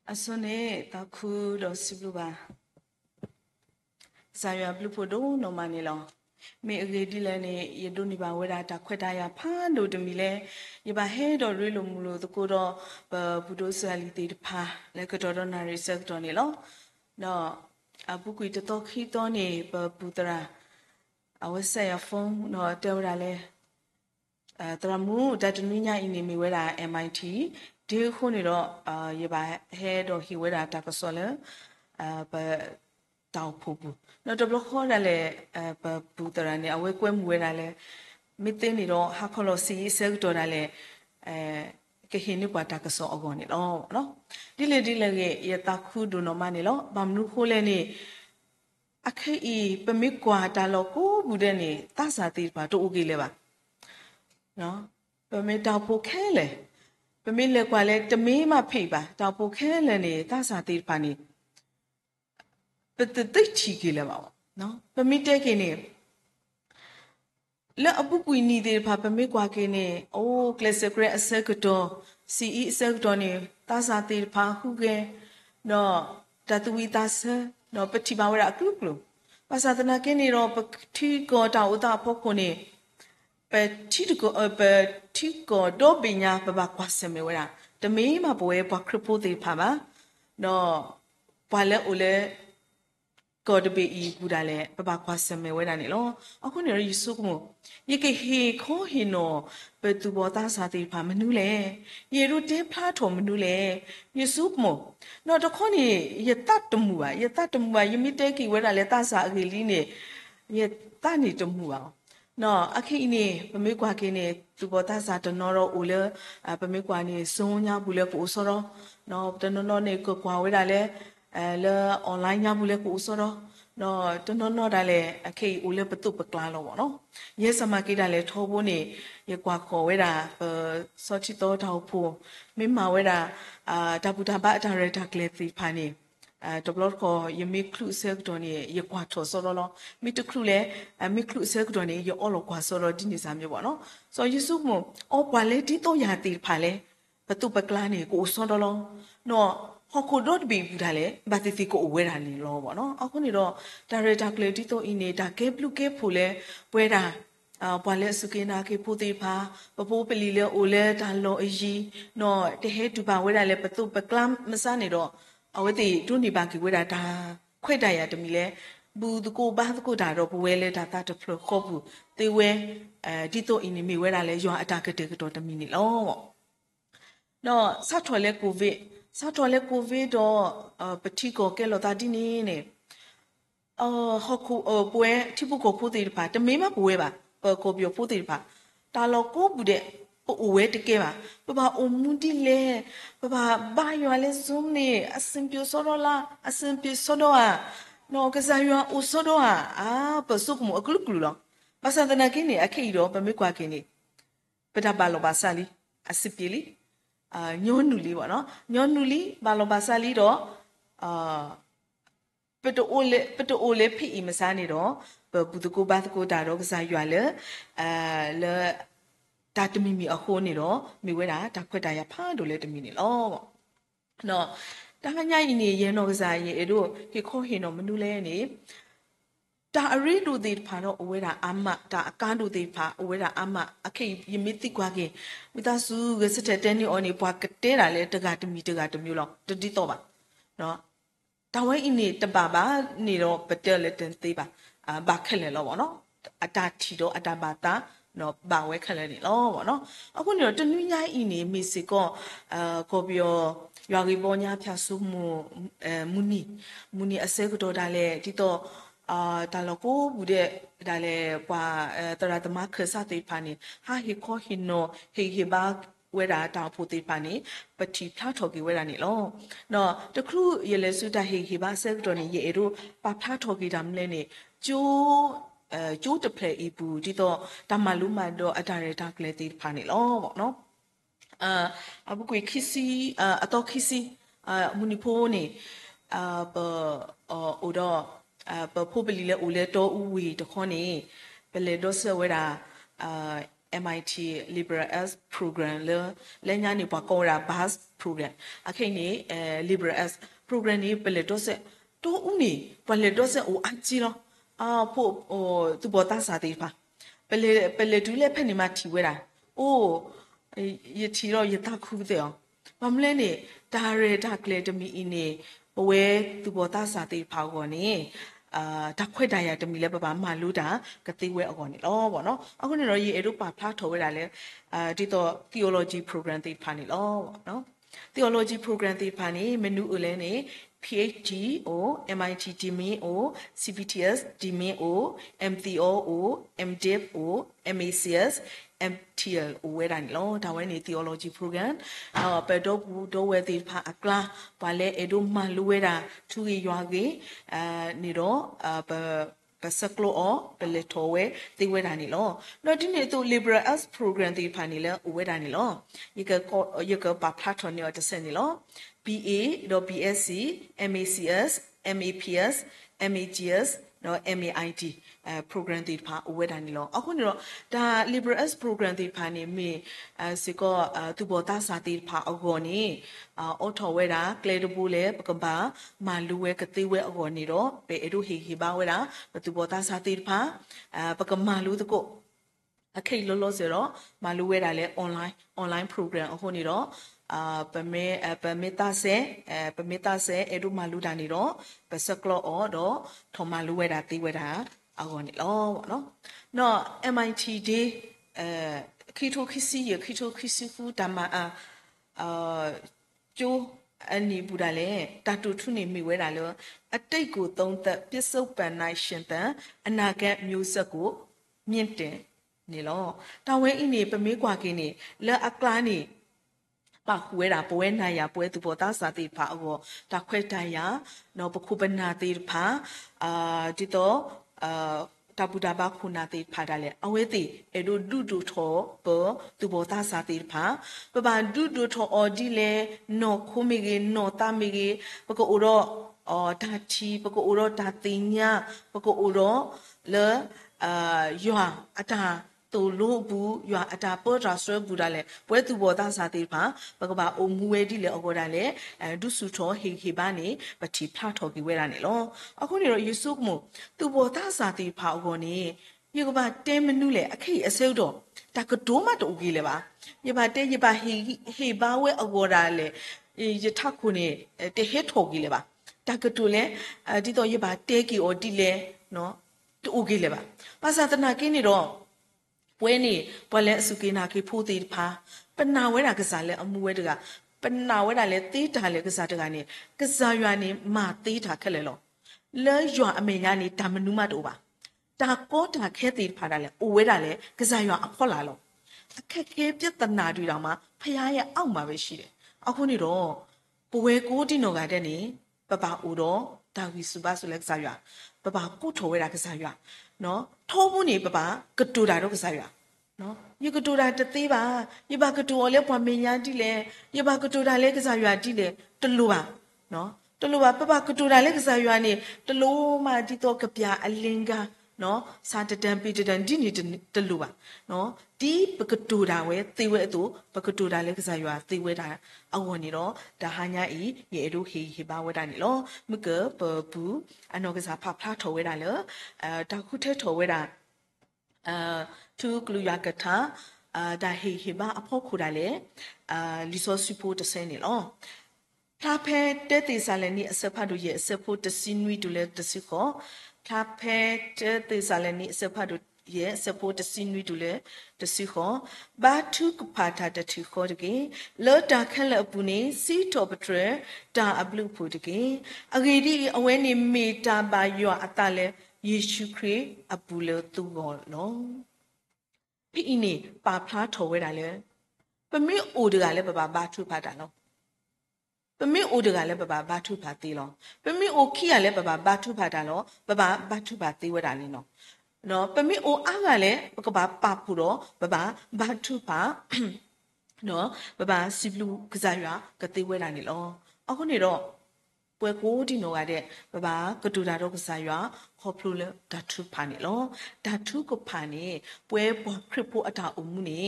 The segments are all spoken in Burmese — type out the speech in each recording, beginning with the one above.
Asone taku do sibluba. Saya blu podo no manilo. Me agedi lene yedo ni ba wera ta kweta ya pando de mile ye ba he do rilo mulo to ko do ba budo salite de pa le ko do na research do ni lo. No abuku to khi to ni ba putra awase ya phone no te wera le taramu datuninya ini mi wera MIT de khoni do ye ba he do hi wera ta ko so le ba tao phupu no to blo kho da le ba bu tara ne awe kwe mu wera le mi tin ni do ha kholo si se to da le ke hin ni kwa ta ko so agon ni lo no di le ge ye ta khu do no ma ni lo ba mnu kho le ni akhe I pe mi kwa ta lo ko bu de ni ta sa ti ba to o ge le ba no pe mi ta pho khe le pe mi le kwa le te mi ma phei ba ta pho khe le ni ta sa ti ba ni pe te te chi ge le ba no pe mi te ke ni le abu kui ni de pha pe mi kwa ke ni o classical asset ko to CE asset to ni ta sa ti pha hu ge no ta tu wi ta sa no pe ti ba wa ra klu klu pa sa tana ke ni ro pe thi ko ta u ta pho ko ni pe ti ko do bi nya pa ba kwa se me wa ra te mi ma bo e pa kru po de pha ba no pa le o leก็ดเบอีกูได้แหละปะปะควาสมัยไว้ได้เนี่ยหรอเอาคนเนี่ยยิสุกมั้ยยี่เกเฮข้อเห็นเนาะเปิดตัวบอตาสาติพามนุษย์แหละเยรูเดพลาทอมนุษย์แหละยิสุกมั้งเนาะตะข้อนี่ยตัดตมัวยตัดตมัวยมิเตกีไว้ได้แหละตาสาเกลีเนี่ยยตัดนี่ตมัวเนาะอะเคอีนี่ปะเมกว่าเกเนี่ยตัวบอตาสาตนอรอโอเลปะเมกว่านี่ซงญาบุเลกูซอรอเนาะตนอเนี่ยก็กว่าไว้ได้แหละle online nya bule ko so ro no to no da le akei u le patu pakla lo no ye sama ki da le tho bo ni ye kwa kho we da so chi to da phu mi ma we da da bu da ba da re da kle ti pha ni to blot ko ye mi klu se ko ni ye kwa tho so ro lo mi to klu le mi klu se ko ni ye all kwa so ro di ni sa myo bo no so yesu mo o kwa le ti to ya ti pha le patu pakla ni ko so ro lo noฮอคูดอดบีบูดาเลบาติติโกอเวรานี่ลอบ่เนาะอะคุนี่ดอดาเรตาเคลติโตอิเนดาเกบลูเกฟูเลป่วยดาปวาเลสุเกนาเกพูติพาปะโปปลีเลโอเลตาโลอีเนาะเตเฮตุบาเวราเลปะตุปะกลัมมะซานี่ดออเวติตุนี่บากิเวราดาခွဲ့တရတမီလဲဘူးတကိုဘာတကိုဒါတော့ဘဝဲလဲဒါတာတဖလခောဘူးတေဝဲဒီတော့အင်းမီဝဲတာလဲရွာအတာကတဲ့ကတော့တမီနေလောနော်ဆက်ထွယ်လဲကိုဗစ်စာတော်လေကိုဗစ်တော့ပတိကိုကဲလို့တာဒီနေနေဟခုပွဲတိပုကိုဖိုးတေးပါတမေးမပွဲပါကိုပြောဖိုးတေးပါတာလောကိုဘူးတဲ့အိုဝဲတကဲပါပပအုံမူဒီလေပပဘာရွာလဲဇုံနေအစင်ပြစောတော့လားအစင်ပြစောတော့နော်ကစားရွာအိုစောတော့ပစုကမအကလုကလုလောပစန္ဒနာကင်းနေအခီတော့ပမေကွာကင်းနေပဒပါလောပါစာလီအစပီလီညောနူလီပေါ့နော်ညောနူလီဘာလောဘာဆာလီတော့ပတိုအိုလေဖိအီမစားနေတော့ဘူတကိုဘာတကိုဒါတော့ကစားရွာလေလေတာတမီမီအခိုးနေတော့မိဝဲတာဒါခွက်တာရဖားတို့လေတမီနေလောပေါ့နော်တာခညာရင်နေရဲတော့ကစားရင်အဲ့တို့ခေခေါ်ဟင်တော့မနူလဲနေတာအရီလူဒီဖာတော့အဝဲတာအမဒါအကန်းလူဒီဖာအဝဲတာအမအခေယမီတိကွာကေမိသားစုကစတဲ့တန်းနေအော်နေပွားကတဲတာလေတကတမီလောက်တတိတော့ပါနော်တဝဲအင်းနေတပါပါနေတော့ပတဲလေတန်သေးပါဘာခက်လေလောပေါ့နော်အတာထီတော့အတာပါတာနော်ဘာဝဲခက်လေနေလောပေါ့နော်အခုနေတော့တနွိညာအင်းနေမီစီကောကိုပြောရွာကြီးပေါ်ညာဖြာဆုမှုမူနီအစဲကတော့ဒါလေဒီတော့တာလကိုဘူးတဲ့ဒါလေပွာတရတမခစတိဖာနေဟာဟီခေါဟီနိုဟီဘာဝဲတာတောင်ဖို့တိဖာနေပတိဖလာထော်ကြီးဝဲတာနေလောနော်တခုရလေစုတာဟီဘာဆက်တော်နေရေတို့ပဖလာထော်ကြီးတမ်လဲနေကျိုးကျိုးတဖလေအပူဒီတော့တမလူမတော့အတာရတာကလေးတိဖာနေလောပေါ့နော်အဘကွေခီစီအတော့ခီစီမူနီဖိုးနေပအိုတော့ပဖိုးပလီလေဦးလေတော့ဦးဝီတခေါနေပလေတော့ဆွဲတာMIT Liberal Arts Program လဲညာနေပွားကောရာ bus program အခင်းနေliberal arts program နေပလက်တော့ဆက်တော့ဦးနေပလက်တော့ဆက်အိုအကြီးတော့ဖို့သူပေါ်သားစာသေးပါပလက်တူးလက်ဖက်နေမှထီဝဲတာအိုးရထီတော့ရတခုတဲ့အောင်ဘာမလဲနေဒါရဒါကလေတမီအင်းနေဘဝဲသူပေါ်သားစာသေးပါကောနေဒါခွဲတရတမီလဲပပမလူတာကတိဝဲအကောနေလောပေါ့နော်အခုနေတော့ရေအဲ့တို့ပါဖလားထော်ဝဲတာလဲဒီတော့ theology program တိဖာနေလောပေါ့နော် theology program တိဖာနေမနူဦးလဲနေ PhD or MIT DMin or CBTS DMin or MTO or MDiv or MACS MTL ဝဲတိုင်းလောဒါဝဲနေ theology program ပတော့ဘူးတော့ဝဲတိဖာအကလာဘာလဲအဲ့တို့မှလူဝဲတာသူကြီးရွာကြီးနေတော့ပစကလောပလက်တော်ဝဲတိဝဲတာနေလောတော့ဒီနေ့သူ liberal arts program တိဖာနေလဲဝဲတာနေလောယကပါဖတ်တော်နေတော့ဆက်နေလော BA တော့ BSc MACS MAPS MAGS နော် MAIT program တိဖာဝဲတာနေလောအခုနေတော့ဒါ liberal arts program တိဖာနေမေစကောသူပေါ်သားစာတိဖာအကောနေအော်ထော်ဝဲတာကလေတပူလေပကဘာမာလူဝဲကတိဝဲအကောနေတော့ပေအဲ့တို့ဟေပါဝဲတာသူပေါ်သားစာတိဖာပကမာလူတကုတ်အခိလောလောဆိုတော့မာလူဝဲတာလေ online program အခုနေတော့ပမေတာဆဲအဲ့တို့မာလူတာနေတော့ပစကလောအော်တော့ထော်မာလူဝဲတာတိဝဲတာအကောနေလောပေါ့နော် MIT day ခိထိုခိစီခိထိုခိစီဖူတမကျိုးအနိဘူးတာလေတတူထုနေမိဝဲတာလောအတိတ်ကိုသုံးသက်ပစ္စုပန်၌ရှင်သန်အနာဂတ်မျိုးဆက်ကိုမြင့်တင်နေလောတဝဲအင်းနေပမေးကွာကင်းနေလက်အကလာနေပါခွဲတာပွဲနိုင်ရပွဲသူပေါ်သားစာတိဖာအောတခွဲတိုင်ရနော်ပခုပနာတိဖာဒီတော့တပူတာဘာခုနာတိဖာဒါလေအဝဲတိအဲ့တို့ဒုဒုထောပေါ်သူပေါ်သားစာတိဖာပပဒုဒုထောအော်ဒီလေနော်ခုမီကေနော်တာမီကေပကောရောဒါတီပကောရောဒါတင်ညာပကောရောလေယွာအတာတူလို့ဘူးရွာအတာပေါ်တာဆွဲဘူးတာလေပွဲသူပေါ်သားစာသေးပါဘကဘာအုံမူဝဲဒီလေအကောတာလေဒုစုထောဟေဘာနေပတိဖလာထော်ကြီးဝဲတာနေလောအခုနေတော့ယေဆုမို့သူပေါ်သားစာသေးပါအကောနေယေကဘာတဲမနုလေအခိအဆုတော့တာကဒိုးမတူကြီးလေပါယေဘာတဲယေဘာဟေဘာဝဲအကောတာလေယထခုနေတဟက်ထော်ကြီးလေပါတာကတူလေဒီတော့ယေဘာတဲကီအော်ဒီလေနော်တူကြီးလေပါပါစာတနာကင်းနေတော့ပွဲနေပွဲလဲအစုကိနာကိဖိုးသေးဖာပနာဝဲတာကစားလဲအမှုဝဲတကပနာဝဲတာလဲသေးတာလဲကစားတကနေကစားရွာနေမာသေးတာခက်လဲလောလဲရွာအမေညာနေဒါမနုမတူပါဒါကောတာခဲသေးဖာတာလဲအိုဝဲတာလဲကစားရွာအခေါ်လာလောအခက်ခဲပြဿနာတွေတောင်မှဖះရဲ့အောက်မှာပဲရှိတယ်အခုနေတော့ပွဲကိုတိနော်ကတဲ့နေပပအိုတော့ဒါဝီစုပါဆိုလဲကစားရွာပပကိုထော်ဝဲတာကစားရွာနော်ထောဘူးနေပပကတူတာတော့ကစားရွာနော်ယကတူတာတသေးပါယဘကတူော်လဲပွားမင်းညာတိလဲယဘကတူတာလဲကစားရွာတိလဲတလူပါနော်တလူပါပပကတူတာလဲကစားရွာနေတလူမှဒီတော့ကပြအလင်ကနော်စာတတန်ပိတတန်ဒီနေတလူပါနော်ဒီပကတူတာဝဲသေဝဲအတူပကတူတာလဲကစားရွာသေဝဲတာအဝနေတော့ဒါဟာညာဤရေတို့ဟေပါဝဲတာနေလောမကပဘူးအနောကစားဖဖလားထော်ဝဲတာလေတာခုထဲထော်ဝဲတာသူကလူရကထာဒါဟေဘာအဖို့ခူတာလေလီဆိုစပူတဆဲနေလောဖဖဲတဲတေဆာလနီအစဖတ်တို့ရဲ့အစဖို့တစင်းဝီတို့လေတစီခေါ်ဖဖဲတဲတေဆာလနီအစဖတ်တို့ရဲ့အစဖို့တစင်းဝီတို့လေတစီခေါ်ဘာထုကဖာတာတတိခေါ်တကေလောတာခက်လအပူနေစီတော်ပထရတာအပလူဖို့တကေအဂေဒီအဝဲနေမေတာပါယောအတလဲယေရှုခရစ်အပူလသူကောလောဖိအင်းနေပါဖလားထော်ဝဲတာလဲပမေအိုတကလည်းပပဘာထုဖတ်တာနော်ပမေအိုတကလည်းပပဘာထုဖတ်သေးလောပမေအိုခိရလည်းပပဘာထုဖတ်တာလောပပဘာထုဖတ်သေးဝဲတာလေနော်နော်ပမေအိုအားကလည်းပကဘာပါဖူတော့ပပဘာထုဖတ်နော်ပပစီဘလူကစားရွာကသေးဝဲတာနေလောအခုနေတော့ ပွဲကိုဒီနောကတဲ့ပကတူတာတော့ကစားရွာခေါပလူလဓာတုဖာနေလောဓာတုကဖာနေပွဲပေါ်ခရစ်ဖို့အတာအမှုနေ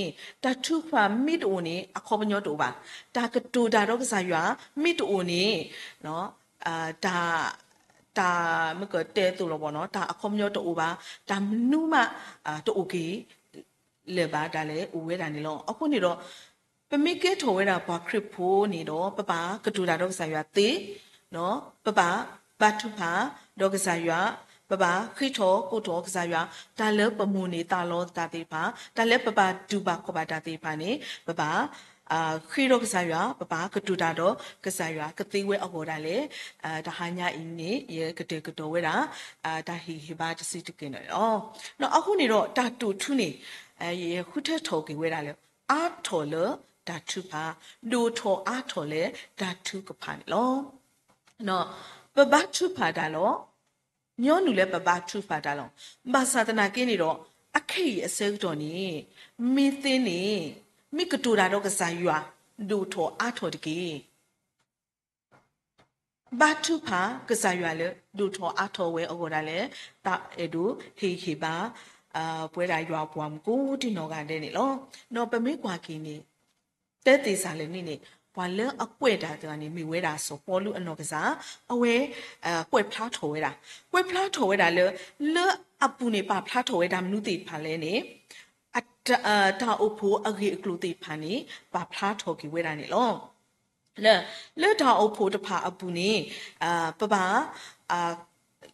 ဓာတုဖာမိတိုနေအခေါပညောတိုပါဒါကတူတာတော့ကစားရွာမိတိုနေနော်ဒါမကတဲ့တူလို့ပေါ့နော်ဒါအခေါညောတိုပါဒါမနုမတိုโอเคလေပါဒါလေဦးဝဲတာနေလောအခုနေတော့ပမိကဲထော်ဝဲတာဘာခရစ်ဖို့နေတော့ပကတူတာတော့ကစားရွာတေနော်ဘတ်ထုဖာဒေါကစားရွာခိထောကိုတော်ကစားရွာဒါလည်းပမူနေတာလောတာတေဖာဒါလည်းဒူပါခဘာတာတေဖာနေခိရောကစားရွာကတူတာတော့ကစားရွာကတိဝဲအဘော်ဒါလေဒါဟာညာအင်းနေရကတဲ့ကတော်ဝဲတာဒါဟီဘာတစီတကင်းနော်အခုနေတော့ဒါတူထုနေရခုထထော်ကေဝဲတာလေအာထော်လဓာတုပါဒိုထော်အာထော်လေဓာတုကဖာလောနော်ပပထုဖာတာလောညောနူလဲပပထုဖာတာလောဘာသာတနာကင်းနေတော့အခက်အစဲတော်နေမင်းသိနေမိကတူတာတော့ကစားရွာဒိုထော်အာထော်တကေဘာထုဖာကစားရွာလေဒိုထော်အာထော်ဝဲအော်ဒါလေတာအဲ့ဒိုဟေပါပွဲတာရွာပွားမကိုဒီနော်ကတဲ့နေလောနော်ပမေကွာကင်းနေတဲ့တေစာလည်းနေဘာလဲအကွဲ့တာကနေမိဝဲတာဆိုပေါ်လူအနော်ကစားအဝဲကွဲ့ဖလားထော်ဝဲတာလဲအပူနေပါဖလားထော်ဝဲတာမနုတိဖာလဲနေတာအဖို့အဂေအကလူတိဖာနေပါဖလားထော်ကြီးဝဲတာနေလောလဲတာအဖို့တဖာအပူနေ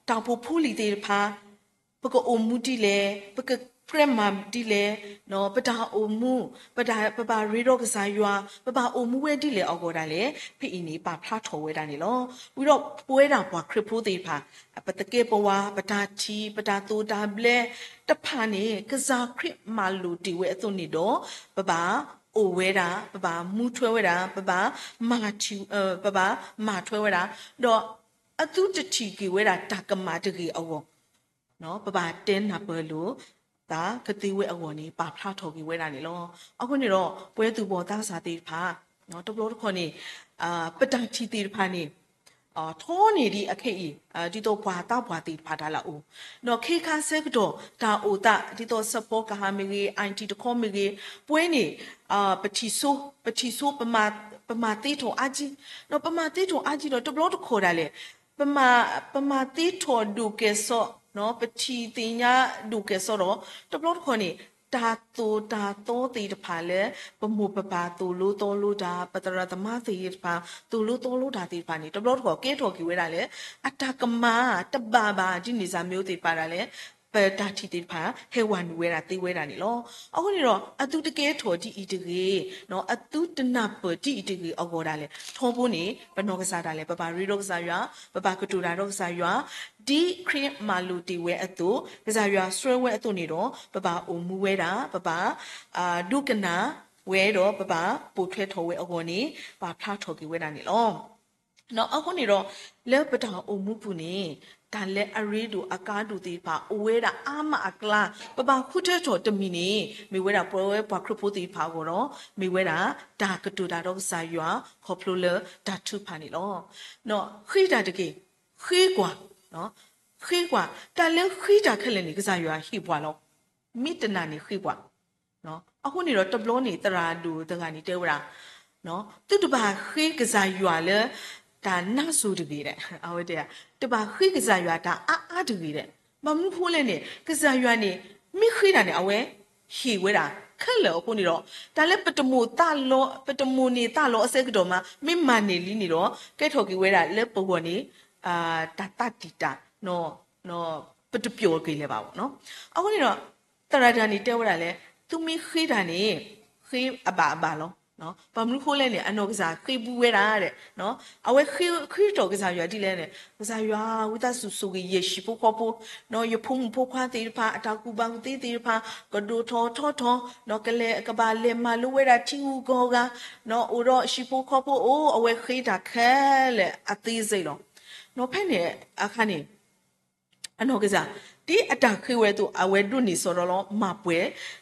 တောင်ဖို့ဖူးလီတေဖာပကအုံမူတီလေပကခရမမ်တီလေနော်ပဒါအုံမူပရေတော့ကစားရွာအုံမူဝဲတီလေအော်ကောတာလေဖိအင်းနေပါဖလားထော်ဝဲတာနေလောပြီးတော့ပွဲတာပွားခရဖိုးသေးဖာပတကေပဝါပဒါချီပဒါတူဒါဘလေတဖာနေကစားခရမာလူတီဝဲအသွနေတော့အိုဝဲတာမူထွဲဝဲတာမာချီမာထွဲဝဲတာတော့အသူတချီကဝဲတာတာကမာတကြီးအောနော်တင်းနာပွဲလို့ဒါကတိဝဲအဝနေပါဖလားထော်ကြီးဝဲတာနေလောအခုနေတော့ပွဲသူပေါ်သားစာတေဖာနော်တဘလို့တခေါနေပတချီတေဖာနေထောနေဒီအခက်ဒီတော့ဘွာတေဖာတာလာဦးနော်ခေခါဆဲကတော့ဒါအိုတာဒီတော့စပေါ်ကဟာမီကြီးအန်တီတခေါမီကြီးပွဲနေပချီဆိုးပမာတေထောအကြီးနော်ပမာတေထောအကြီးတော့တဘလို့တခေါ်တာလေပမာတေထောဒုကေဆောနော်ပချီတင်ညာဒုကေဆောတော့တဘလို့ခေါ်နေတာတိုတေတဖာလေပမှုပပါတူလို့တော်လို့ဒါပတရသမသေတဖာတူလို့တော်လို့ဒါတေတဖာနေတဘလို့ခေါ်ကဲထော်ကြီးဝဲတာလေအတကမာတဘာဒီနေစာမျိုးတေပါတာလေပတာတီတေဖာဟေဝန်ဝဲတာတေဝဲတာနေလောအခုနေတော့အတူတကဲထော်ဒီဤတကြီးနော်အတူတနပဒီဤတကြီးအော်ပေါ်တာလေထောဖို့နေဘနောကစားတာလေပရီရောကစားရွာကတူတာရောကစားရွာဒီခရစ်မာလူတီဝဲအတူကစားရွာဆွဲဝဲအတူနေတော့အိုမူဝဲတာဒုကနာဝဲတော့ပိုထွဲထော်ဝဲအော်နေပါဖလားထော်ကြီးဝဲတာနေလောနော်အခုနေတော့လဲပတာအိုမူပူနေဒါလည်းအရေးတို့အကားတို့တေပါအဝဲတာအာမအကလာခုတဲ့တော်တမီနေမိဝဲတာပွဲဘခရဖိုတေပါကိုတော့မိဝဲတာဒါကတူတာတော့စာရွာခေါပလိုလဓာတုဖာနေလောနော်ခိတာတကေခိကွာနော်ခိကွာဒါလည်းခိတာခက်လည်းနေကစားရွာဟိပွားလောမိတနာနေခိကွာနော်အခုနေတော့တဘလို့နေတရာဒူတကနေတဲဝရာနော်သူတပါခိကစားရွာလဲဒါနာဆူတကြီးတဲ့အဝတ်တဲ့တပါခိကစားရွာဒါအာတကြီးတဲ့မမှုဖိုးလဲနေကစားရွာနေမိခိတာနေအဝဲဟီဝဲတာခက်လောခုနေတော့ဒါလည်းပတမူနေတာလောအစက်ကတော့မှမိမနေလီနေတော့ကဲထော်ကြီးဝဲတာလက်ပေါ်ပေါ်နေဒါတတီတာနော်ပတပြောကြီးလဲပါဘောနော်အခုနေတော့တရဒါနေတဲဝဲတာလဲသူမိခိတာနေခိအဘာလောနော်ဘာမလို့ခိုးလဲနေအနော်ကစားခိပူဝဲတာတဲ့နော်အဝဲခိတော်ကစားရွာဒီလဲနေကစားရွာဝိသဆူဆူကြီးရရှိဖို့ခေါ်ဖို့နော်ရဖုံဖို့ခွာတေဖာအတာကူပန်းတေဖာကဒိုထောနော်ကလေကဘာလေမလူဝဲတာချင်းဦးကောကနော်အိုတော့ရှိဖို့ခေါ်ဖို့အိုးအဝဲခိတာခဲလေအသေးစိတ်တော့နော်ဖက်နေအခါနေအနော်ကစားဒီအတာခိဝဲသူအဝဲတွနေစောတော့မပွဲ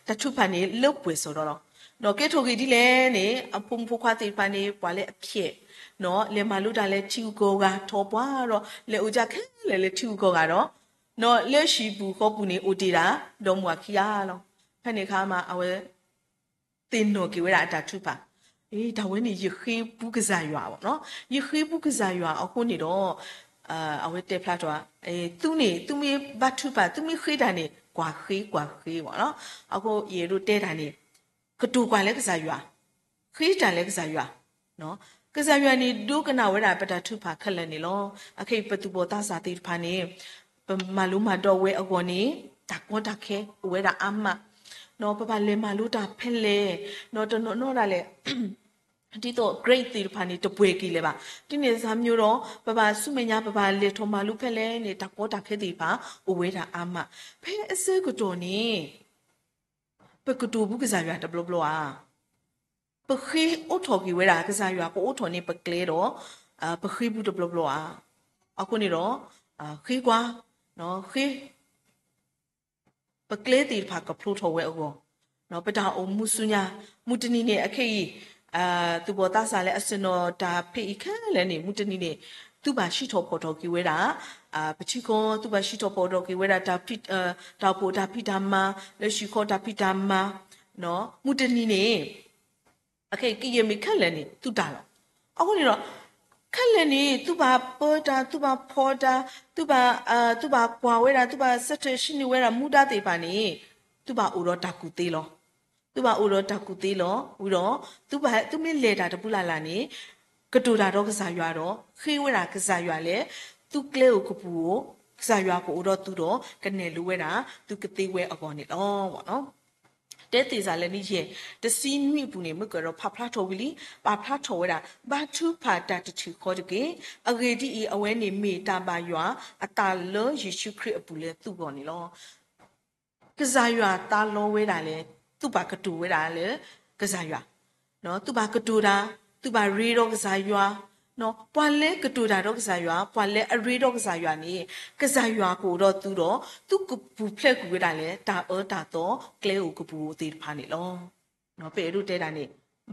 တချုဖန်နေလုတ်ပွဲစောတော့နော်ကဲထိုကြီးဒီလဲနေအဖုံဖခွားတေဖာနေပွာလဲအဖြစ် no le maluta le chiuko ga topwaro le ujake le chiuko ga ro no le shibu kopu ni utira do mwakia lo phane khama awe tin no ki wera ta thupa da wen ni yikhi bu kza ywa bo no yikhi bu kza ywa akhu ni do awe te phla to tu mi ba thupa tu mi khi da ni kwa khi bo no akhu ye ru te da ni ktu kwa le kza ywa khi da le kza ywa no kza ywa ni do kana wera pa ta thupa khala ni lo akhai patu bo ta sa ti pha ni ma lu ma do we ago ni ta ko ta khe wera amma no papa le maluta phele no to no la le ဒီတော့ great တီဖာနေတပွဲကြီးလေပါဒီနေ့စာမျိုးတော့ပပဆုမညာပပလေထုံမာလူဖက်လဲနေတကောတာခဲတီပါအဝဲတာအာမဖဲအစဲကတော်နေပကတူဘူးကစားရတဘလဘလအာပခေအိုထော်ကြီးဝဲတာကစားရကိုအိုထော်နေပကလေတော့ပခေဘူးတဘလဘလအာအခုနေတော့ခေကွာနော်ခေပကလေတီဖာကဖလို့ထော်ဝဲအောနော်ပတာအုံမှုစုညာမူတနီနေအခေသူဘောတာစားလဲအစနောဒါဖေခါလဲနေမူတနီနေသူပါရှိတော်ပေါ်တော်ကြီးဝဲတာပချိကောသူပါရှိတော်ပေါ်တော်ကြီးဝဲတာဒါဖိဒါပိုဒါဖိတာမလက်ရှိခေါ်ဒါဖိတာမနော်မူတနီနေအခေကိယမိခက်လဲနေသူတာတော့အခုနေတော့ခက်လဲနေသူပါပေါ်တာသူပါဖော်တာသူပါကွာဝဲတာသူပါစက်ထရှိနေဝဲတာမူတာတေပါနေသူပါဦးတော့တကူသေးလောသူပါဦးတော့တကူသေးလောဦးတော့သူမလေတာတပူလာလာနေကတူတာတော့ကစားရွာတော့ခေဝဲတာကစားရွာလေသူကလေကိုကပူကိုကစားရွာကိုဦးတော့သူတော့ကနေလူဝဲတာသူကသေးဝဲအကောနေတော့ဗောနော်တဲ့တေစာလည်းနေရဲ့တစီနွိပူနေမကတော့ဖဖလာထော်ဝီလီပါဖလာထော်ဝဲတာဘာထုဖာတာတချူခေါ်တကေအဂေဒီအဝဲနေမေတာပါရွာအတာလောယေရှုခရစ်အပူလေသူ့ပေါ်နေလောကစားရွာတာလောဝဲတာလေသူ့ပါကတူဝဲတာလေကစားရွာနော်သူ့ပါကတူတာသူ့ပါရေတော့ကစားရွာနော်ပွာလဲကတူတာတော့ကစားရွာပွာလဲအရေတော့ကစားရွာနေကစားရွာကိုတော့သူကပူဖလက်ကူဝဲတာလေတာတာတော့ကလဲကိုကပူတေးဖာနေလောနော်ပေရုတဲတာနေ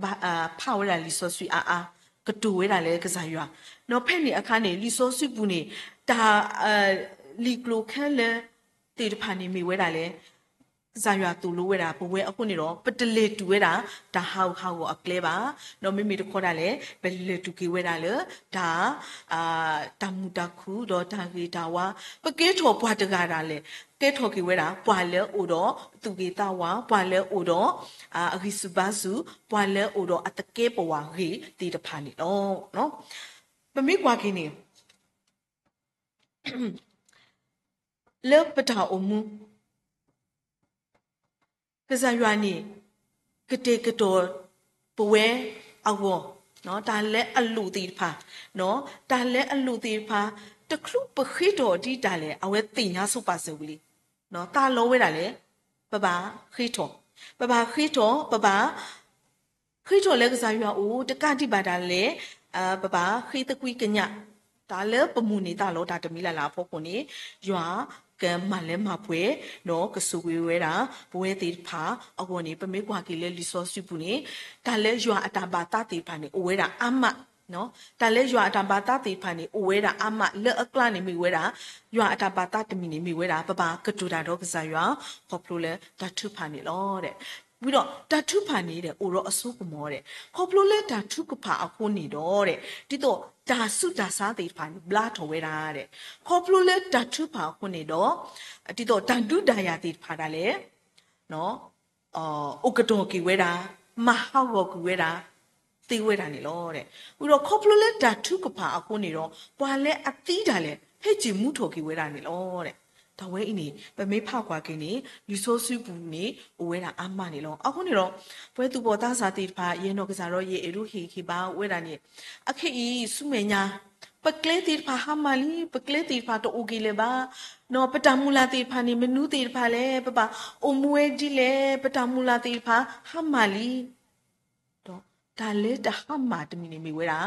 ဘာဖာဝဲတာလီဆောဆွီအာကတူဝဲတာလေကစားရွာနော်ဖက်နေအခါနေလီဆောဆွီပူနေတာလီကလိုခဲလေတေးဖာနေမိဝဲတာလေဇာရွာတူလို့ဝဲတာဘဝဲအခုနေတော့ပတလေတူဝဲတာဒါဟောက်ကိုအကလဲပါနော်မိမိတခေါ်တာလေဘယ်လေတူကီဝဲတာလေဒါတမူတခုတော့တာဂီတာဝါပကဲထော်ဘွားတကားတာလေကဲထော်ကီဝဲတာဘွာလဲအိုတော့သူကီတာဝါဘွာလဲအိုတော့အဂီစုဘာစုဘွာလဲအိုတော့အတကဲပဝါဂီတီတဖာနေတော့နော်ပမိကွာခင်းနေလေပတာအမှုကစားရွာနေကတေကတော်ပဝဲအောနော်ဒါလဲအလူတီဖာနော်ဒါလဲအလူတီဖာတခလူပခိတော်ဒီဒါလဲအဝဲတင်ညာစုပါစဝီလီနော်တာလောဝဲတာလဲပပခိတော်ခိတော်လဲကစားရွာဦးတကတိပါတာလဲပပခိတကွီကညဒါလဲပမှုနေတာလောဒါတမီလာဖို့ကိုနေရွာကဲမလဲမပွဲနော်ကဆူဝဲဝဲတာဘဝဲတေဖာအကောနေပမေကွာကီလဲလီဆောစုပူနေဒါလဲရွာအတဘာတာတေဖာနေအဝဲတာအမနော်ဒါလဲရွာအတဘာတာတေဖာနေအဝဲတာအမလဲအကလနေမိဝဲတာရွာအတဘာတာတမီနေမိဝဲတာပပကတူတာတော့ကစားရွာခေါပလိုလဲတထုဖာနေလောတဲ့ပြီးတော့တထုဖာနေတဲ့အိုရောအစိုးကမောတဲ့ခေါပလိုလဲတထုကဖာအခုနေတော့တဲ့ဒီတော့ဒါစုဒါစားတေဖာဘလာထော်ဝဲတာတဲ့ခေါပလိုလဲတထုဖာခုနေတော့ဒီတော့တန်တုဒါယာတေဖာတာလေနော်ဥကတော်ကီဝဲတာမဟောက်ကိုကီဝဲတာတေဝဲတာနေလို့တဲ့ပြီးတော့ခေါပလိုလဲတထုကဖာအခုနေတော့ပွာလဲအသီးတာလေဟဲ့ချီမှုထော်ကီဝဲတာနေလို့တဲ့ဒါဝဲအင်းနေပမေဖောက်ကွာကင်းနေလူဆိုးစုပူနေဝဲတာအမနေလို့အခုနေတော့ဘွဲသူပေါ်သားစားတေဖာရင်တော့ကစားတော့ရေအရုဟီခိပါဝဲတာနေအခေဤစုမေညာပကလေတေဖာဟာမလီပကလေတေဖာတော့အိုကီလေပါနော်ပတမူလာတေဖာနေမနူးတေဖာလေပပအိုမွေဒီလေပတမူလာတေဖာဟာမလီတော့ဒါလေတဟာမတမီနေမိဝဲတာ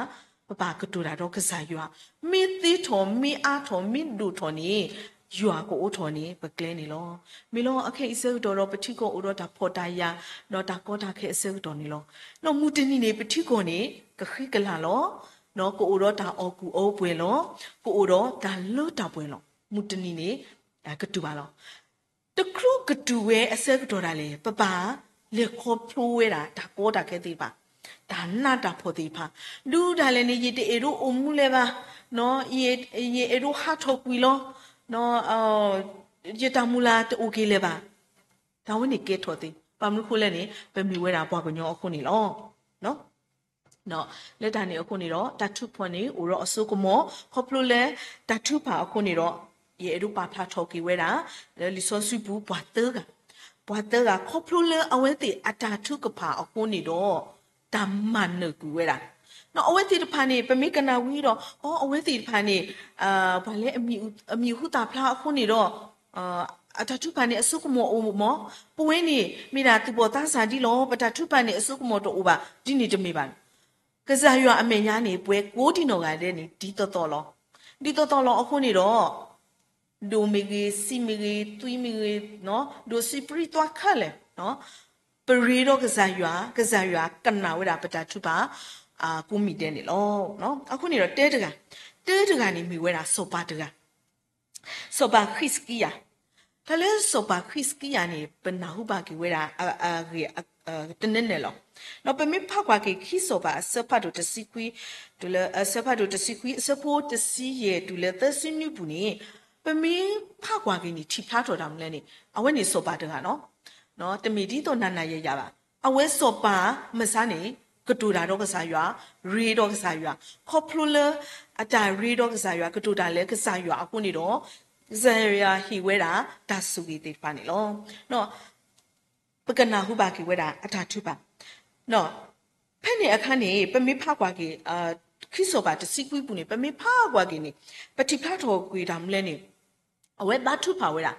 ပပကတူတာတော့ကစားရွာမိသေးထော်မိအားထော်မိဒူထော်နေယူအကိုအိုထော်နေပကလဲနေလောမီလောအခေအစဲတော်ပတိကိုအိုတော့ဒါဖော်တယာနော်ဒါကောတာခေအစဲတော်နေလောနော်မူတနီနေပတိကိုနေကခိကလာလော နော်ကိုအိုတော့ဒါအော်ကူအိုးပွင့်လောကိုအိုတော့ဒါလွတ်တာပွင့်လောမူတနီနေဒါကတူပါလောတခရုကတူဝဲအစက်တော်တာလေပပလေခေါ်ဖိုးဝဲတာဒါကောတာခဲ့သေးပါဒါနာတာဖို့သေးပါလူဒါလည်းနေရတဲ့အရိုအမှုလဲပါနော်ရေအရိုဟာထောက်ကွီလောနော်ရတမူလာတိုကေလဲပါဒါဝင်နေကဲထော်သေးပမလို့ခိုးလဲနေပမီဝဲတာဘွားကညောအခုနေလောနော်နော်လက်တာနေအခုနေတော့တထုဖွန်နေဦးတော့အစုကမောခေါပလို့လဲတထုပါအခုနေတော့ရေအရိုပါဖလာထော်ကေဝဲတာလီဆောစုဘူးဘွားတဲကခေါပလို့လဲအဝဲတိအတာထုကပါအခုနေတော့တမန်နကူဝဲတာနော်အဝဲတိတဖာနေပမိကနာဝီတော့အဝဲတိတဖာနေဘာလဲအမီဟုတာဖလာအခုနေတော့အတထုပန်နေအစုကမောအိုမောပွင်းနေမိတာသူပေါ်သားစာဒီလောပတထုပန်နေအစုကမောတော့ဥပါဒီနေတမေပါကစားရအမေညာနေပွဲကိုဒီနော်ကလည်းနေဒီတော်လောအခုနေတော့ဒိုမီဂီစီမီဂီတွီမီဂီနော်ဒိုစီပရီတွားခလဲနော်ပရီတော့ကစားရကနာဝဲတာပတထုပါကိုမီတဲ့နေလောနော်အခုနေတော့တဲတကနေမိဝဲတာစောပါခရစ်ကီယာဒါလဲစောပါခရစ်ကီယာနေပနာဟုပါကီဝဲတာတနနေလောနော်ပမေဖကွာကီခိစောပါစပတ်တို့တစီခွီဒူလဲစပတ်တို့တစီခွီစပိုတစီရဲ့ဒူလဲသစညူပူနေပမေဖကွာကီနေထိဖလားတော်တာမလဲနေအဝဲနေစောပါတကနော်တမီဒီတော့နာရရပါအဝဲစောပါမစားနေကတူတာတော့ကစားရွာရေတော့ကစားရွာခေါပလူလအတာရေတော့ကစားရွာကတူတာလဲကစားရွာအခုနေတော့ဇေရဟီဝဲတာဒါဆူကီတေပါနေလောနော်ပကနာဟုပါကီဝဲတာအတာထုပါနော်ဖဲ့နေအခန်းနေပမေဖကွာကီခိစောပါတစီကွီပူနေပမေဖကွာကီနေပတိဖတော်ကွေတာမလဲနေအဝဲဘတ်ထုပါဝဲတာ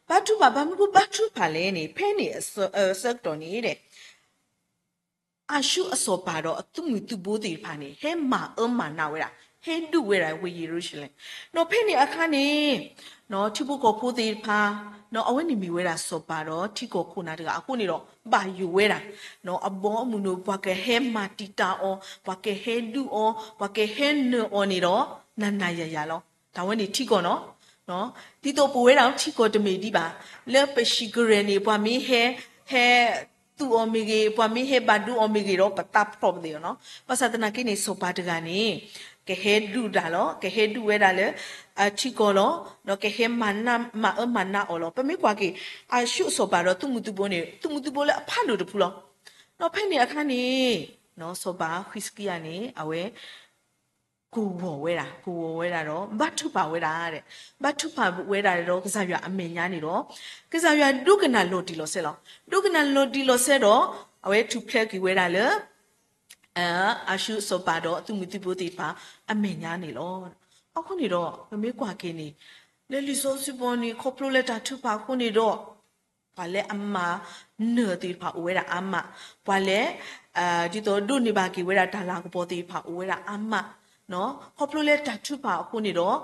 ဘတ်ထုပါဘာမကူဘတ်ထုပါလဲနေဖဲ့နေဆက်တော်နေတဲ့အရှုအစောပါတော့အသူမီသူဘိုးတီဖာနေဟဲမာမာနာဝဲတာဟဲဒူဝဲတာဝေရီရုရှလင်နော်ဖဲ့နေအခန်းနေနော်တိဖို့ကိုဖိုးတီဖာနော်အဝဲနေမီဝဲတာစောပါတော့တိကိုခုနာတကအခုနေတော့ဘာယူဝဲတာနော်အဘောအမှုနိုဘွားကဟဲမာတီတာအောဘွားကဟဲဒူအောဘွားကဟဲနောနေတော့နာရရလောဒါဝဲနေတိကိုနော်ဒီတော့ပဝဲတော့တိကိုတမေဒီပါလဲပရှိဂရနေဘွားမီဟဲtu omege pami he badu omege ro patap prop de no pasatana ki ni sopa de ga ni ke he du da lo ke he du we da le a chi ko lo no ke he manna o lo pami kwa ki a shu sopa ro tu mutu bo le a pha lo de phu lo no phe ni akha ni no sopa whisky ya ni aweကိုဝဲတာတော့ဘတ်ထုပါဝဲတာတဲ့ဘတ်ထုပါဝဲတာတော့ကစားရွာအမေညာနေတော့ကစားရွာဒုကနာလို့ဒီလို့ဆဲတော့ဒုကနာလို့ဒီလို့ဆဲတော့အဝဲထုဖလက်ကြီးဝဲတာလေအရှုစောပါတော့သူမတိပိုတိပါအမေညာနေလို့အခုနေတော့မမေးကွာကင်းနေလေလီဆိုစပေါ်နေခေါပလိုလက်တာထုပါခုနေတော့ဘာလဲအမနေတိပါဝဲတာအမဘာလဲဒီတော့ဒုနေပါကြီးဝဲတာဒါလာကိုပေါ်တိပါဝဲတာအမနော်ခေါပလိုလက်တာထုပါအခုနေတော့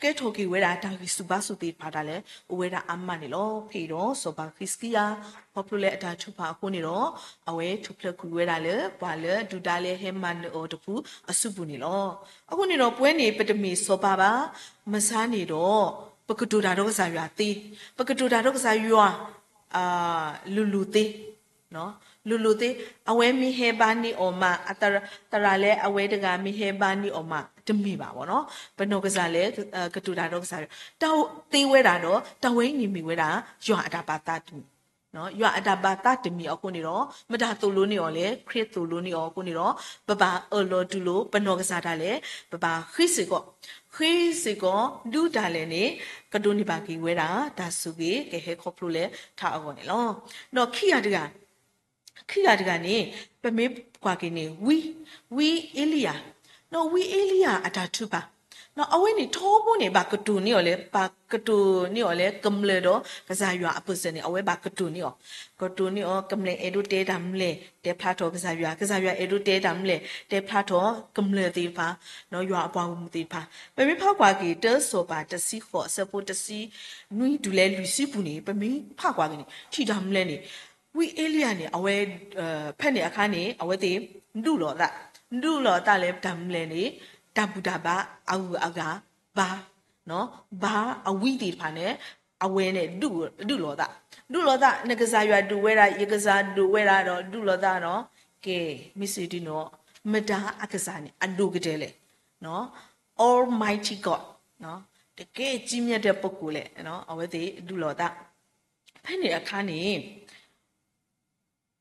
ကဲထိုကီဝဲတာဒါကီစုပါစုတိပါတာလဲဝဲတာအမနေလို့ဖေတော့စောပါခရစ်ကီယာခေါပလိုလက်အတာထုပါအခုနေတော့အဝဲထုဖလက်ကူဝဲတာလဲဘာလဲဒူတာလဲဟဲမန်အိုတဖူအစုပူနေလို့အခုနေတော့ပွဲနေပတမီစောပါမစားနေတော့ပကတူတာတော့ကစားရွာသေးပကတူတာတော့ကစားရွာလူသေးနော်လူသေးအဝဲမီဟဲဘာနီအောမအတရာလဲအဝဲတကမီဟဲဘာနီအောမတမိပါဗောနော်ဘနောကစားလဲကတူတာတော့ကစားတောက်သေးဝဲတာတော့တဝိနေမီဝဲတာရွာအတာပါတာတူနော်ရွာအတာပါတာတမီအခုနေတော့မတာတူလို့နေရောလေခရစ်တူလို့နေရောအခုနေတော့ပပအော်လိုတူလို့ဘနောကစားတာလဲပပခရစ်စီကောဒူတာလဲနေကတူနေပါကီဝဲတာဒါစုကေကဲဟဲခေါပလို့လဲထားအောနေလောနော်ခိရတကနေပမေကွာကင်းနေဝီအေလီယာနော်ဝီအေလီယာအတာထုပါနော်အဝဲနေထောဖို့နေပါကတူနေရောလေပါကတူနေရောလေကမ္လေတော့ကစားရွာအပုစနေအဝဲပါကတူနေရောကမ္လေအေဒူတဲဒမ်လေတဲဖလာတော့ကစားရွာအေဒူတဲဒမ်လေတဲဖလာတော့ကမ္လေတီပါနော်ရွာအပွားမှုတီပါပမေဖောက်ကွာကီတဲဆိုပါတစီခေါ်စပိုတစီနွီဒူလဲလူစီပူနေပမေဖောက်ကွာကင်းထီဒမ်လဲနေဝီအေလီယာနေအဝဲဖက်နေအခါနေအဝဲတေဒူလောတာလဲဒမ်လဲနေ Tabudaba, au aga, ba, no, ba, a weedy pane, a wene, do loda. Do loda, negazaya do where I yagaza do where I do loda, no, ke, Missy Dino, Meda Akazani, and do gedele, no, Almighty God, no, the gay Jimmy de Pocule, no, over the do loda. Penny a canny.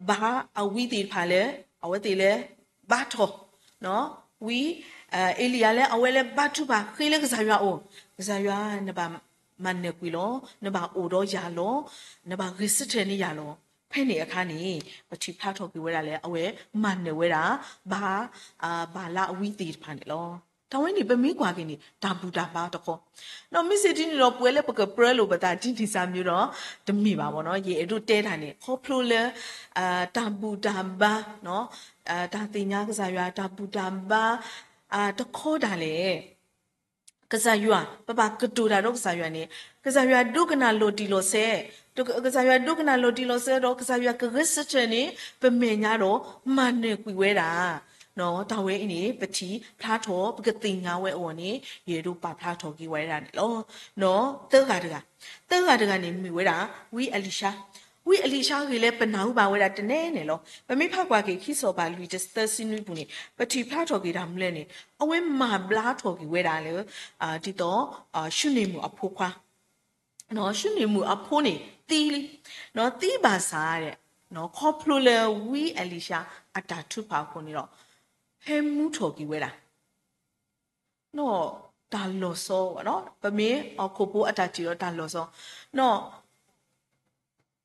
Ba a weedy pale, our dele, battle, no, we, Eliale, awele batuba, Hilek Zayao, Zaya, Neba Manequilo, Neba Odo Yalo, Neba Risitani Yalo, Penny a canny, but she part of the away, Manewera, Ba, Bala, weedy panelo. Tawani ba mi kwa kini tabu taba toko. No mi se tini no puele porque prelo bata tini sami no de mi ba no ye edu te tani. Hoplo le tabu taba no ta tinya kesaya tabu taba toko dale. Kesayua papa kedura dok kesayua ni. Kesayua du kena lodi lo se. Kesayua du kena lodi lo se do kesayua kereseche ni pemenya do mane kuiwera. No, tawe ini peti plato beketinga we oni yeru pa plato ki wera lo no tega ni mi wera we Alicia hele penau ba wera tene ne lo ba mi pha kwa ki khiso ba lui just sinu bu ni peti plato ki dam le ni awe ma plato ki wera le ti to shuni mu apho kwa no shuni mu apho ni ti no ti ba sa de no khoplo le we Alicia atatu pa ko ni lo Hemu toki wera. No, daloso, no? Pa me, o kopo atatiro daloso. No,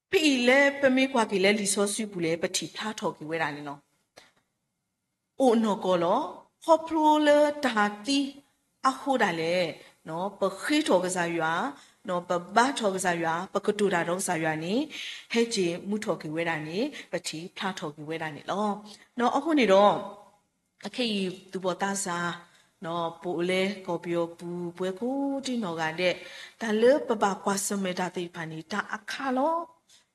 pile, pa me kwa kile liso supule, pa ti pla toki wera ni no. O no kolo, hoplo le dati, ahoda le, no, pa khito ka sayua, no, pa ba toki sayua, pa kutura ro sayua ni, heje mu toki wera ni, pa ti pla toki wera ni lo. No, ako ni do, Okay, tu botasa no pole kopio pu pueko di no gade ta le papa kwasa me ta ti pani ta akalo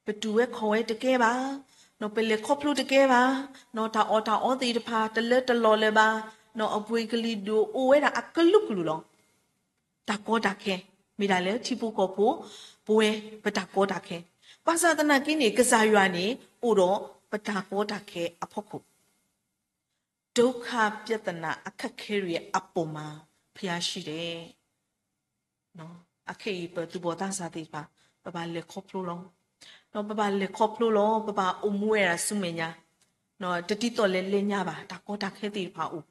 betuwe koe te ke ba no pele koplu te ke ba no ta o ti de pa te le te lo le ba no apui kli do o we da akaluklu lo ta ko ta ke mi da le ti pu ko pu puwe pata ko ta ke pasa tana ki ni ka sa ywa ni o do pata ko ta ke apokoဒုက္ခပြဿနာအခက်ခဲတွေအပေါ်မှာဖျားရှိတယ်နော်အခက်ပသူဘောသားစားတိပါပပလက်ခေါပလိုလောနော်ပပလက်ခေါပလိုလောပပအမွေရဆုမညာနော်တတိတော်လဲလဲညပါတာကောတာခဲတိပါဦး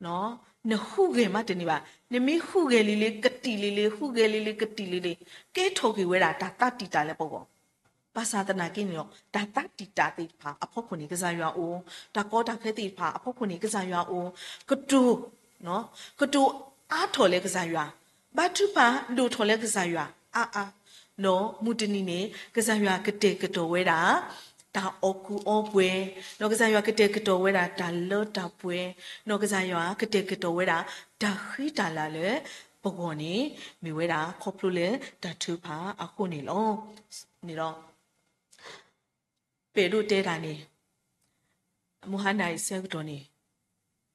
နော်နဟုကေမတနေပါနမီဟုကေလီလေးကတိလေးဟုကေလေးကတိလေးကဲထော်ကေဝဲတာတာတတိတာလဲပေါ့ပေါ့ပါစာတနာကိနေတော့ဒါတတိတာတိဖာအဖို့ခုန်ကစားရွာအိုဒါကောတာခဲတိဖာအဖို့ခုန်ကစားရွာအိုကတူနော်ကတူအားထော်လဲကစားရွာဘာတူပါဒိုထော်လဲကစားရွာအာနော်မူတနီနေကစားရွာကတဲ့ကတော်ဝဲတာဒါအကူအပွဲနော်ကစားရွာကတဲ့ကတော်ဝဲတာဒါလော့တာပွဲနော်ကစားရွာကတဲ့ကတော်ဝဲတာဒါခိတာလာလေပကောနေမိဝဲတာခေါပလို့လေဒါတူပါအခုနေလောနေတော့ပေတို့တဲတာနေမူဟန်နိုင်ဆဲကတော့နေ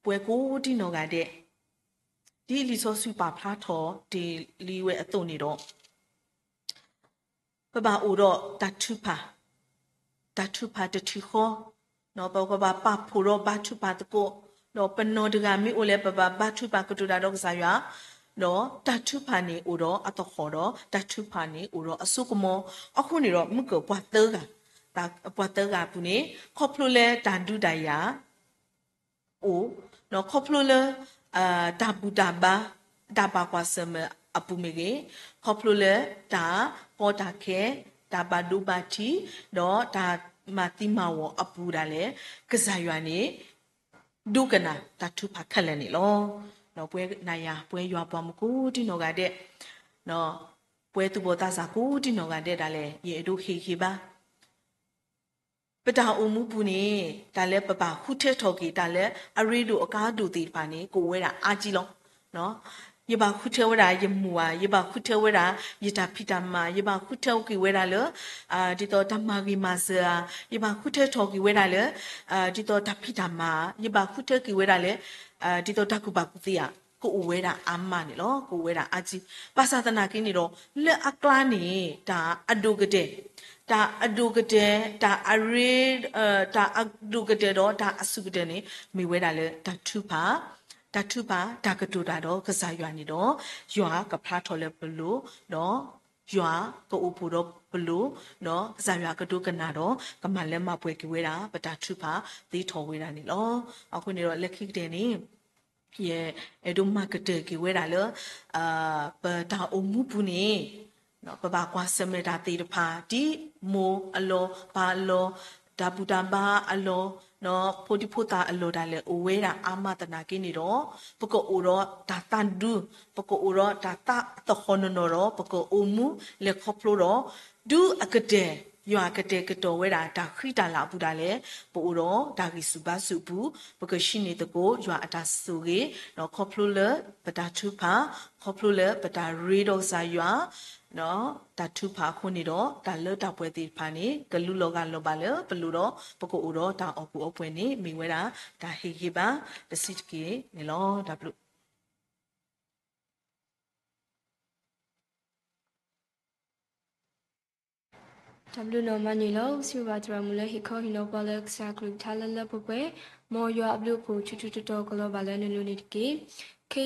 ပွဲကိုဒီနော်ကတဲ့ဒီလီဆိုစုပါဖလားထော်ဒီလီဝဲအတုံနေတော့ပပအိုတော့တထုပါတထုခေါ်နော်ပပပဖူတော့ဘထုပါတကိုနော်ပနောတကမိအိုလဲပပဘထုပါကတူတာတော့ကစားရနော်တထုပါနေအိုတော့အတော့ခေါ်တော့တထုပါနေအိုတော့အစုကမောအခုနေတော့မကောပွားတဲကတာပွားတဲကပူနေခေါပလိုလဲတန်ဒူတယာအိုနော်ခေါပလိုလဲတာဘူတာဘာတာပါကွာစမအပူမေကေခေါပလိုလဲတာပေါ်တာခဲတာဘာဒူဘာတီတော့တာမာတိမဝအပူတာလဲကစားရွာနေဒုကနာတထုဖခက်လဲနေလောနော်ပွဲနိုင်ရပွဲရွာပွားမကူဒီနော်ကတဲ့နော်ပွဲသူဘောတာစာကူဒီနော်ကတဲ့ဒါလဲရေအတို့ခေပါပတာအုံမှုပူနေဒါလဲပပခုထဲထော်ကီဒါလဲအရီဒူအကားဒူတီပါနေကိုဝဲတာအာကြီးလုံးနော် ye ba khuthe wera ye muwa ye ba khuthe wera ye ta phita ma ye ba khuthe ki wera le di to dhamma gi ma sa ye ba khuthe tho ki wera le di to ta phita ma ye ba khuthe ki wera le di to ta ku ba ku tiya ko wera amma ni lo ko wera aji pasatana ki ni ro le akla ni ta adogade ta adogade ta are ta adogade ro ta asugade ni mi wera le ta thupa ta thupa ta katuda ro kasa ywa ni ro ywa ka phla thole blu no ywa ko upu ro blu no kasa ywa katu kana ro kama le ma pwe ki wera pata thupa ti tho wera ni lo aku ni ro lekhi de ni ye edo market ki wera lo pa ta omu pu ni no pa ba kwa same da ti pha di mo alo ba lo da buda ba alo no podi phota alo da le o wera ama tana ki ni ro poko o ro da tan du poko o ro da ta to khono no ro poko omu le khoplo ro du akade yo akade kato wera da khita la bu da le po ro da ki su ba su bu poko shine to ko yo ata su ge no khoplo le pata thu pha khoplo le pata re do sa yo no ta thu pha khu ni ro da lo da pwe ti pha ni ka lu lo ga lo ba le plu ro poko o ro da o ku o pwe ni mi wera da he he ba da sit ki ni lo da blu W no manilo silva tramule hiko hino bala saklu talala pope mo yo ablu pu chuchu to kolo bala nunitiki ke